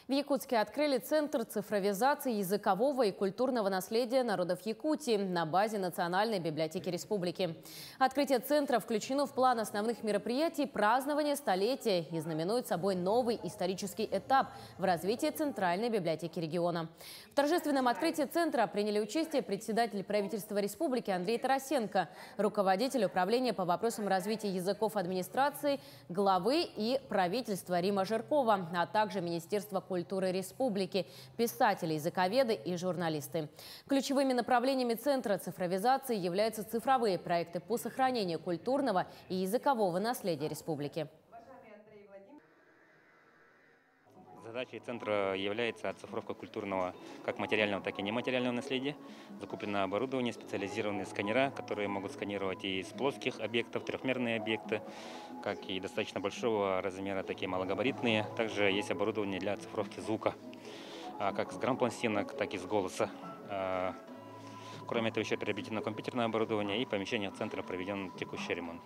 В Якутске открыли Центр цифровизации языкового и культурного наследия народов Якутии на базе Национальной библиотеки республики. Открытие центра включено в план основных мероприятий празднования столетия и знаменует собой новый исторический этап в развитии Центральной библиотеки региона. В торжественном открытии центра приняли участие председатель правительства республики Андрей Тарасенко, руководитель управления по вопросам развития языков администрации, главы и правительства Рима Жиркова, а также Министерство культуры республики, писатели, языковеды и журналисты. Ключевыми направлениями Центра цифровизации являются цифровые проекты по сохранению культурного и языкового наследия республики. Задачей центра является оцифровка культурного как материального, так и нематериального наследия. Закуплено оборудование, специализированные сканера, которые могут сканировать и из плоских объектов, трехмерные объекты, как и достаточно большого размера, такие малогабаритные. Также есть оборудование для оцифровки звука, как с грампластинок, так и с голоса. Кроме этого, еще приобретено компьютерное оборудование, и помещение центра проведен текущий ремонт.